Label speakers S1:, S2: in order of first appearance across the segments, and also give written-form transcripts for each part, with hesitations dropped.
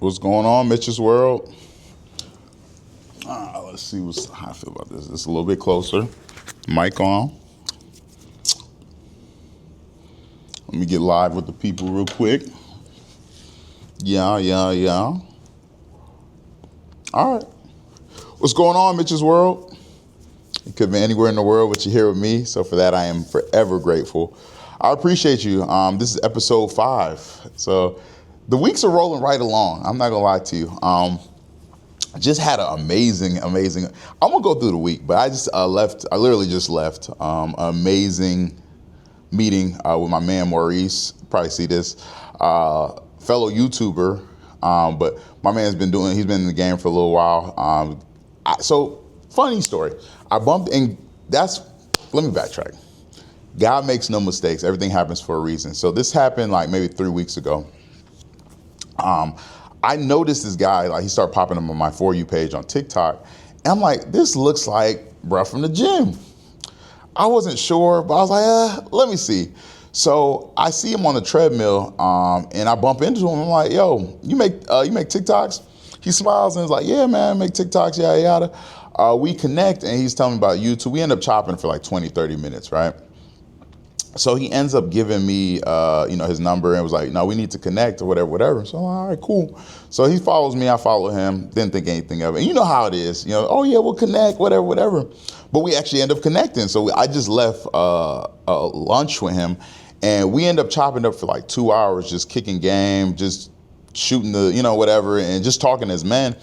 S1: What's going on, Mitch's World? Let's see how I feel about this. It's a little bit closer. Mic on. Let me get live with the people real quick. Yeah. All right. What's going on, Mitch's World? It could be anywhere in the world, but you're here with me. So for that, I am forever grateful. I appreciate you. This is episode 5. So the weeks are rolling right along. I'm not going to lie to you. Just had an amazing, I'm going to go through the week, but I literally just left an amazing meeting with my man Maurice. Probably see this, fellow YouTuber. But my man's he's been in the game for a little while. So funny story. Let me backtrack. God makes no mistakes. Everything happens for a reason. So this happened like maybe 3 weeks ago. I noticed this guy, like he started popping up on my For You page on TikTok. And I'm like, this looks like bruh from the gym. I wasn't sure, but I was like, let me see. So I see him on the treadmill, and I bump into him. I'm like, yo, you make TikToks? He smiles and is like, yeah, man, I make TikToks, yada, yada. We connect, and he's telling me about YouTube. We end up chopping for like 20, 30 minutes, right? So he ends up giving me, his number and was like, no, we need to connect or whatever. So I'm like, all right, cool. So he follows me, I follow him, didn't think anything of it. And you know how it is, oh yeah, we'll connect, whatever. But we actually end up connecting. So I just left a lunch with him, and we end up chopping up for like 2 hours, just kicking game, just shooting whatever, and just talking as men.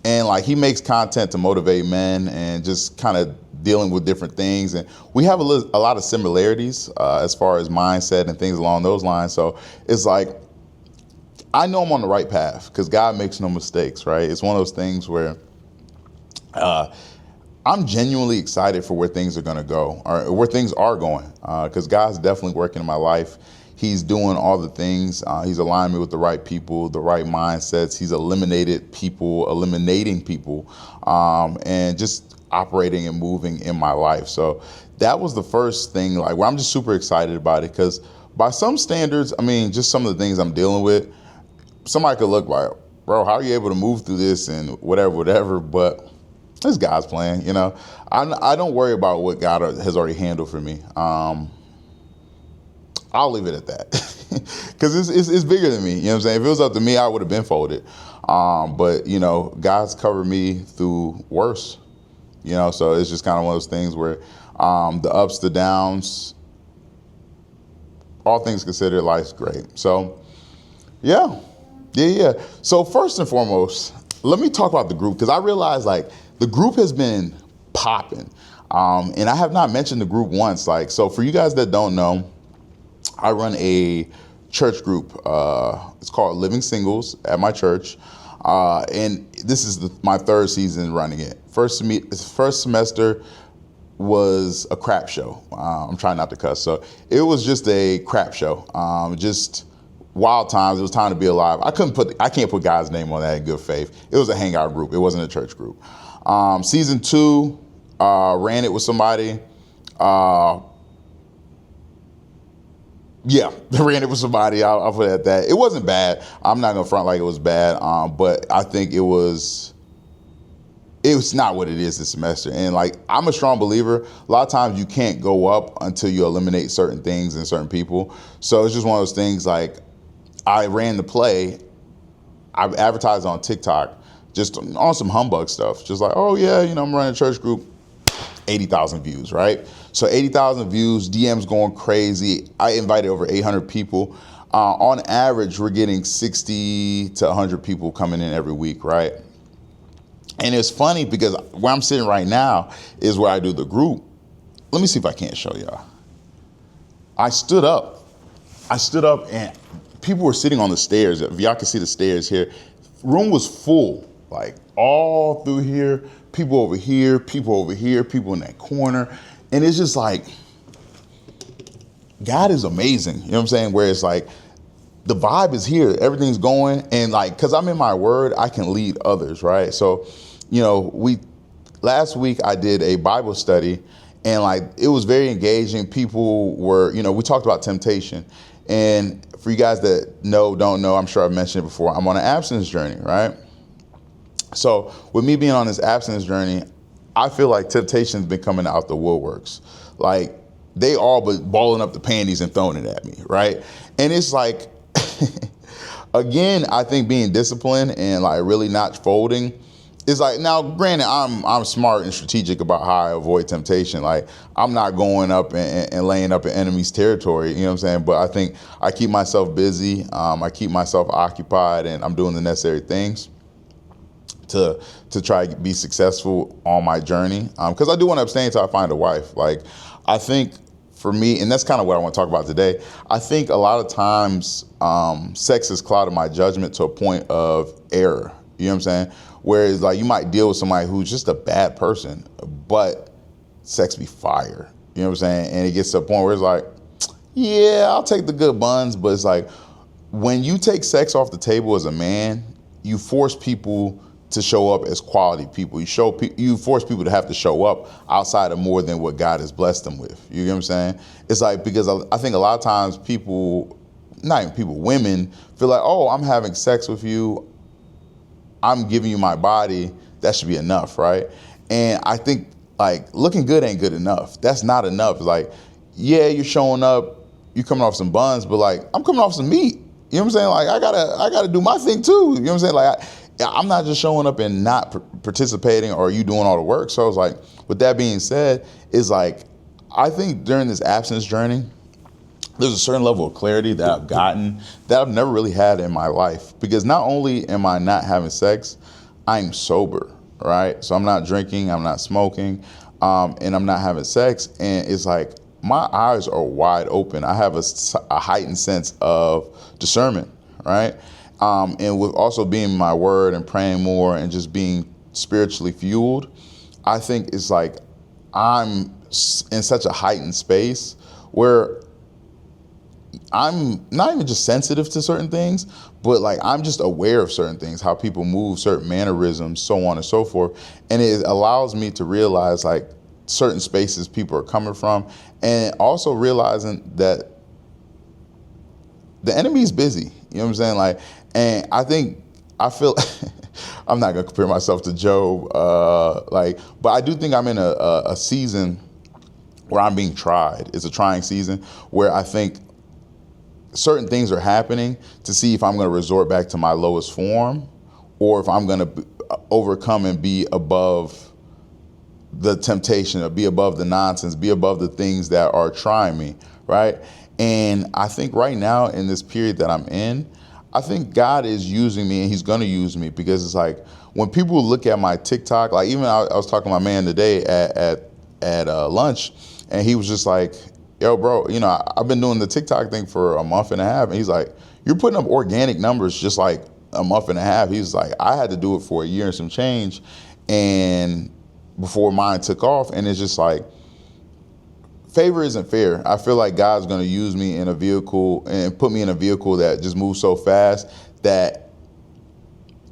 S1: And like he makes content to motivate men and just kind of dealing with different things. And we have a lot of similarities as far as mindset and things along those lines. So it's like, I know I'm on the right path because God makes no mistakes, right? It's one of those things where I'm genuinely excited for where things are going to go, or where things are going, because God's definitely working in my life. He's doing all the things. He's aligned me with the right people, the right mindsets. He's eliminating people, and just operating and moving in my life. So that was the first thing, like, where I'm just super excited about it, because by some standards, I mean, just some of the things I'm dealing with, somebody could look like, bro, how are you able to move through this and whatever, but it's God's plan, I don't worry about what God has already handled for me. I'll leave it at that, because it's bigger than me. You know what I'm saying? If it was up to me, I would have been folded. But God's covered me through worse. So it's just kind of one of those things where the ups, the downs, all things considered, life's great. So yeah. So first and foremost, let me talk about the group, because I realized like the group has been popping, and I have not mentioned the group once. So for you guys that don't know, I run a church group. It's called Living Singles at my church. And this is my 3rd season running it. First semester was a crap show. I'm trying not to cuss. So it was just a crap show. Just wild times. It was time to be alive. I can't put God's name on that in good faith. It was a hangout group. It wasn't a church group. Season 2, ran it with somebody. Yeah, ran it with somebody. I'll put it at that. It wasn't bad. I'm not gonna front like it was bad, but I think it was not what it is this semester. And like, I'm a strong believer. A lot of times you can't go up until you eliminate certain things and certain people. So it's just one of those things. Like, I ran the play. I advertised on TikTok, just on some humbug stuff. Just like, oh yeah, I'm running a church group. 80,000 views, right? So 80,000 views, DMs going crazy. I invited over 800 people. On average, we're getting 60 to 100 people coming in every week, right? And it's funny because where I'm sitting right now is where I do the group. Let me see if I can't show y'all. I stood up and people were sitting on the stairs. If y'all can see the stairs here, room was full, like all through here. People over here, people in that corner. And it's just like, God is amazing. You know what I'm saying? Where it's like, the vibe is here, everything's going. And like, cause I'm in my word, I can lead others, right? So, last week I did a Bible study, and like, it was very engaging. People were, we talked about temptation. And for you guys that don't know, I'm sure I've mentioned it before, I'm on an abstinence journey, right? So with me being on this abstinence journey, I feel like temptation's been coming out the woodworks. Like, they all but balling up the panties and throwing it at me, right? And it's like, again, I think being disciplined and like really not folding is like, now granted, I'm smart and strategic about how I avoid temptation. Like, I'm not going up and laying up in enemy's territory, you know what I'm saying? But I think I keep myself busy, I keep myself occupied, and I'm doing the necessary things to try to be successful on my journey. Because I do want to abstain until I find a wife. Like, I think for me, and that's kind of what I want to talk about today, I think a lot of times sex has clouded my judgment to a point of error. You know what I'm saying? Whereas like you might deal with somebody who's just a bad person, but sex be fire. You know what I'm saying? And it gets to a point where it's like, yeah, I'll take the good buns, but it's like when you take sex off the table as a man, you force people to show up as quality people. You force people to have to show up outside of more than what God has blessed them with. You get what I'm saying? It's like, because I think a lot of times people, not even people, women feel like, oh, I'm having sex with you, I'm giving you my body, that should be enough, right? And I think like looking good ain't good enough. That's not enough. It's like, yeah, you're showing up, you coming off some buns, but like I'm coming off some meat. You know what I'm saying? Like I gotta do my thing too. You know what I'm saying? Like I'm not just showing up and not participating or you doing all the work. So it's like, with that being said, is like, I think during this abstinence journey, there's a certain level of clarity that I've gotten that I've never really had in my life. Because not only am I not having sex, I'm sober, right? So I'm not drinking, I'm not smoking, and I'm not having sex. And it's like, my eyes are wide open. I have a heightened sense of discernment, right? And with also being in my word and praying more and just being spiritually fueled, I think it's like I'm in such a heightened space where I'm not even just sensitive to certain things, but like I'm just aware of certain things, how people move, certain mannerisms, so on and so forth. And it allows me to realize like certain spaces people are coming from, and also realizing that the enemy is busy. You know what I'm saying? Like, and I feel, I'm not gonna compare myself to Job, but I do think I'm in a season where I'm being tried. It's a trying season where I think certain things are happening to see if I'm going to resort back to my lowest form, or if I'm going to overcome and be above the temptation, or be above the nonsense, be above the things that are trying me, right? And I think right now in this period that I'm in, I think God is using me, and he's going to use me, because it's like when people look at my TikTok, like even I was talking to my man today at lunch, and he was just like, yo, bro, you know, I've been doing the TikTok thing for a month and a half. And he's like, you're putting up organic numbers just like a month and a half. He's like, I had to do it for a year and some change, and before mine took off. And it's just like, favor isn't fair. I feel like God's going to use me in a vehicle and put me in a vehicle that just moves so fast that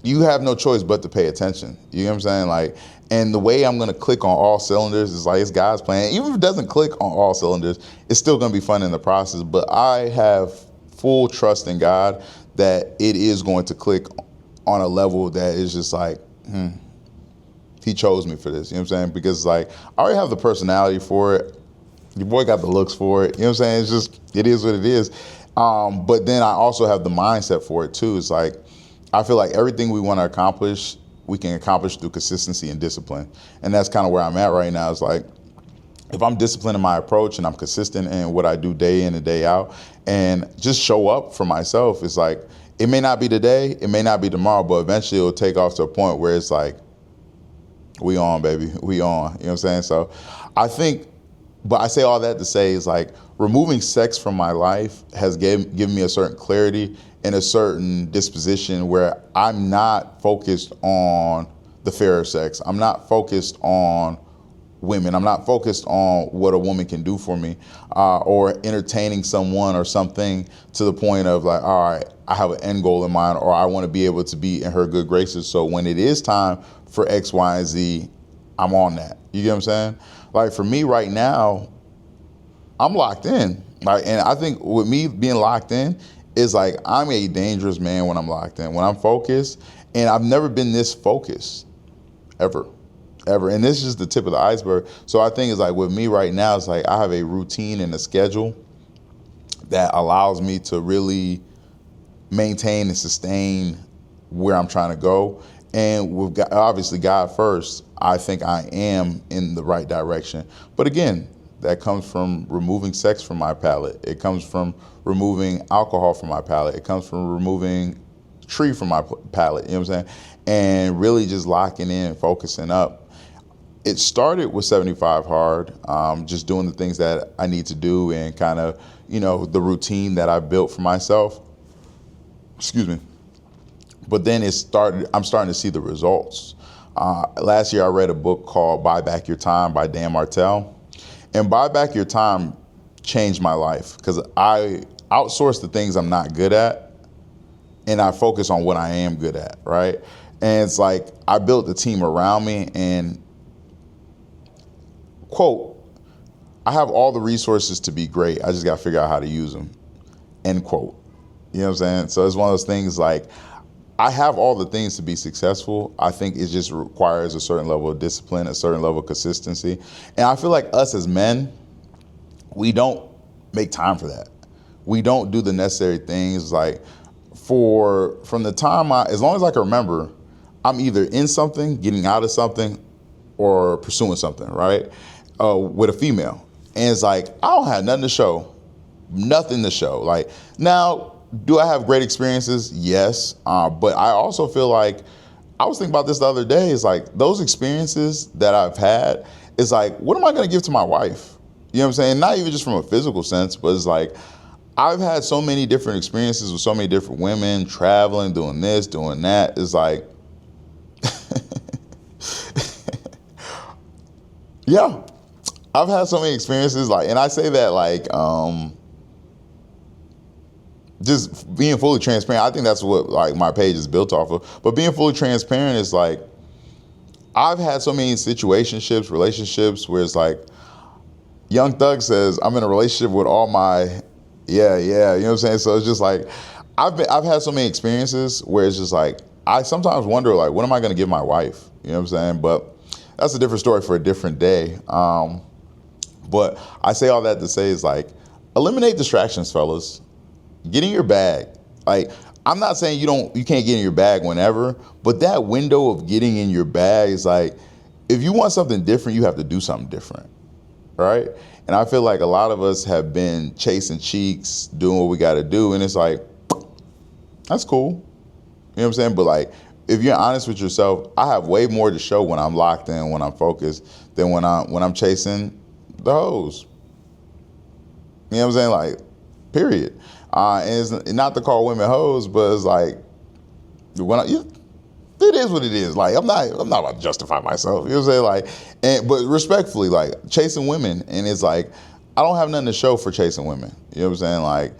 S1: you have no choice but to pay attention. You know what I'm saying? Like, and the way I'm going to click on all cylinders is like, it's God's plan. Even if it doesn't click on all cylinders, it's still going to be fun in the process. But I have full trust in God that it is going to click on a level that is just like, he chose me for this. You know what I'm saying? Because like, I already have the personality for it. Your boy got the looks for it. You know what I'm saying? It's just, it is what it is. But then I also have the mindset for it too. It's like, I feel like everything we want to accomplish, we can accomplish through consistency and discipline. And that's kind of where I'm at right now. It's like, if I'm disciplined in my approach and I'm consistent in what I do day in and day out, and just show up for myself, it's like, it may not be today, it may not be tomorrow, but eventually it'll take off to a point where it's like, we on, baby, we on. You know what I'm saying? So I think, but I say all that to say is like, removing sex from my life has given me a certain clarity and a certain disposition where I'm not focused on the fairer sex. I'm not focused on women. I'm not focused on what a woman can do for me, or entertaining someone or something to the point of like, all right, I have an end goal in mind, or I want to be able to be in her good graces. So when it is time for X, Y, and Z, I'm on that. You get what I'm saying? Like for me right now, I'm locked in. Like, and I think with me being locked in, It's like I'm a dangerous man when I'm locked in, when I'm focused, and I've never been this focused ever. Ever. And this is just the tip of the iceberg. So I think it's like with me right now, it's like I have a routine and a schedule that allows me to really maintain and sustain where I'm trying to go. And with God, obviously God first, I think I am in the right direction. But again, that comes from removing sex from my palate. It comes from removing alcohol from my palate. It comes from removing tree from my palate, you know what I'm saying? And really just locking in, focusing up. It started with 75 Hard, just doing the things that I need to do and kind of, the routine that I built for myself. Excuse me. But then I'm starting to see the results. Last year I read a book called Buy Back Your Time by Dan Martell. And Buy Back Your Time changed my life because I outsource the things I'm not good at and I focus on what I am good at, right? And it's like I built the team around me and quote, I have all the resources to be great. I just got to figure out how to use them, end quote. You know what I'm saying? So it's one of those things like I have all the things to be successful. I think it just requires a certain level of discipline, a certain level of consistency. And I feel like us as men, we don't make time for that. We don't do the necessary things like from the time as long as I can remember, I'm either in something, getting out of something, or pursuing something, right? With a female. And it's like, I don't have nothing to show. Nothing to show. Like, now, do I have great experiences? Yes. But I also feel like, I was thinking about this the other day, it's like, those experiences that I've had, it's like, what am I gonna give to my wife? You know what I'm saying? Not even just from a physical sense, but it's like, I've had so many different experiences with so many different women, traveling, doing this, doing that. It's like, yeah. I've had so many experiences, like, and I say that like, just being fully transparent. I think that's what like my page is built off of. But being fully transparent is like, I've had so many situationships, relationships where it's like, Young Thug says, I'm in a relationship with all my, yeah, you know what I'm saying? So it's just like, I've had so many experiences where it's just like, I sometimes wonder like, what am I gonna give my wife? You know what I'm saying? But that's a different story for a different day. But I say all that to say is like, eliminate distractions, fellas. Get in your bag. Like, I'm not saying you can't get in your bag whenever, but that window of getting in your bag is like, if you want something different, you have to do something different, right? And I feel like a lot of us have been chasing cheeks, doing what we got to do, and it's like, that's cool. You know what I'm saying? But like, if you're honest with yourself, I have way more to show when I'm locked in, when I'm focused, than when I'm chasing the hoes. You know what I'm saying? Like, period. And it's not to call women hoes, but it's like, it is what it is. Like, I'm not about to justify myself. You know what I'm saying? Like, but respectfully, like, chasing women, and it's like, I don't have nothing to show for chasing women. You know what I'm saying? Like,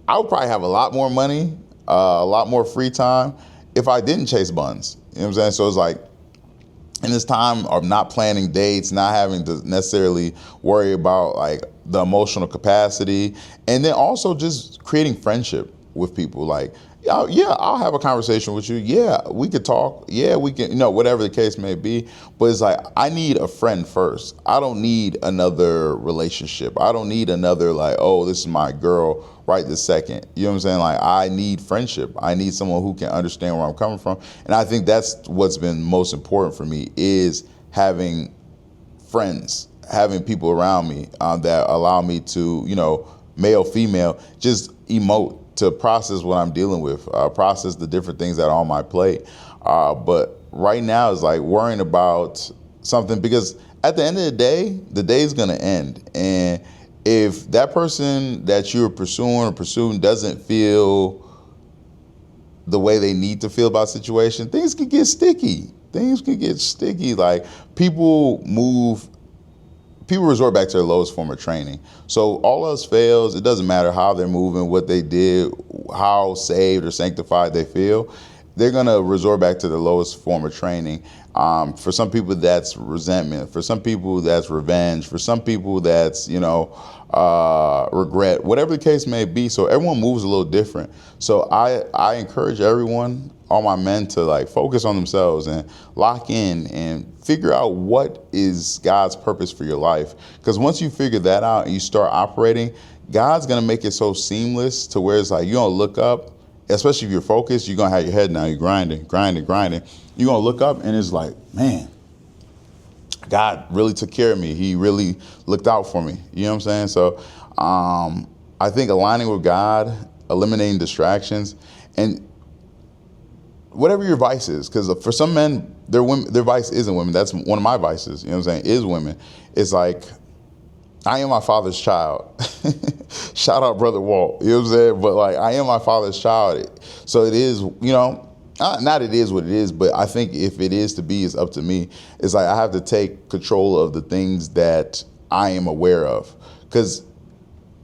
S1: I would probably have a lot more money, a lot more free time if I didn't chase buns. You know what I'm saying? So it's like, in this time of not planning dates, not having to necessarily worry about like the emotional capacity, and then also just creating friendship with people. Like, yeah, I'll have a conversation with you. Yeah, we could talk. Yeah, we can, whatever the case may be. But it's like, I need a friend first. I don't need another relationship. I don't need another like, oh, this is my girl right this second. You know what I'm saying? Like, I need friendship. I need someone who can understand where I'm coming from. And I think that's what's been most important for me, is having friends, having people around me that allow me to, male, female, just emote, to process what I'm dealing with, process the different things that are on my plate. But right now is like worrying about something, because at the end of the day's gonna end. And if that person that you're pursuing doesn't feel the way they need to feel about a situation, things can get sticky. Like, people resort back to their lowest form of training. So all else fails, it doesn't matter how they're moving, what they did, how saved or sanctified they feel. they're going to resort back to the lowest form of training. For some people, that's resentment. For some people, that's revenge. For some people, that's, regret, whatever the case may be. So everyone moves a little different. So I encourage everyone, all my men, to like focus on themselves and lock in and figure out what is God's purpose for your life. Because once you figure that out and you start operating, God's going to make it so seamless to where it's like you don't look up, especially if you're focused, you're going to have your head down, you're grinding. You're going to look up and it's like, man, God really took care of me. He really looked out for me. You know what I'm saying? So I think aligning with God, eliminating distractions, and whatever your vice is, because for some men, their vice isn't women. That's one of my vices, you know what I'm saying, is women. It's like, I am my father's child. Shout out Brother Walt, you know what I'm saying? But like, I am my father's child. So it is, not it is what it is, but I think if it is to be, it's up to me. It's like I have to take control of the things that I am aware of. Because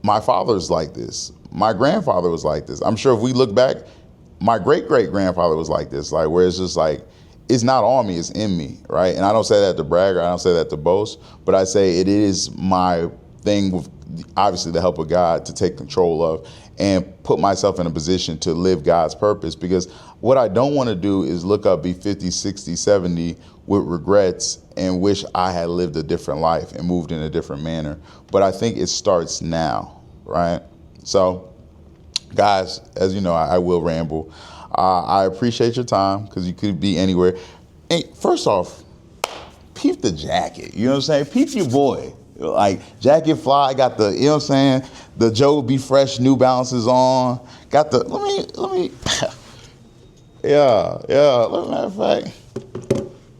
S1: my father's like this. My grandfather was like this. I'm sure if we look back, my great-great-grandfather was like this, like where it's just like, it's not on me, it's in me, right? And I don't say that to brag or I don't say that to boast, but I say it is my thing with obviously the help of God to take control of and put myself in a position to live God's purpose. Because what I don't want to do is look up, be 50, 60, 70 with regrets and wish I had lived a different life and moved in a different manner. But I think it starts now, right? So guys, as you know, I will ramble. I appreciate your time because you could be anywhere. Hey, first off, peep the jacket. You know what I'm saying? Peep your boy. Like, jacket fly, got the, you know what I'm saying? The Joe Be Fresh New Balances on. Got the, let me, yeah. Matter of fact,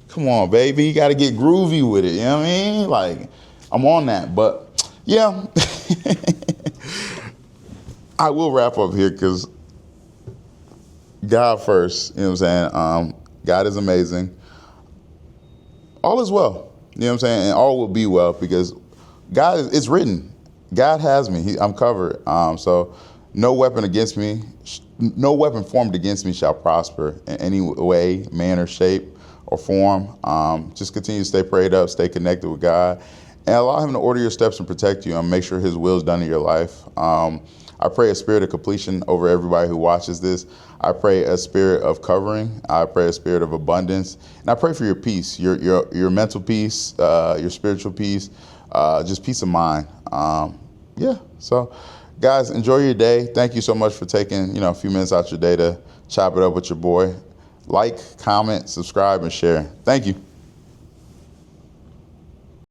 S1: come on, baby. You got to get groovy with it. You know what I mean? Like, I'm on that. But, yeah. I will wrap up here because God first, you know what I'm saying? God is amazing. All is well, you know what I'm saying? And all will be well because God, it's written. God has me. I'm covered. So no weapon against me, no weapon formed against me shall prosper in any way, manner, shape, or form. Just continue to stay prayed up, stay connected with God, and allow him to order your steps and protect you and make sure his will is done in your life. I pray a spirit of completion over everybody who watches this. I pray a spirit of covering. I pray a spirit of abundance. And I pray for your peace, your mental peace, your spiritual peace, just peace of mind. So guys, enjoy your day. Thank you so much for taking, a few minutes out your day to chop it up with your boy. Like, comment, subscribe, and share. Thank you.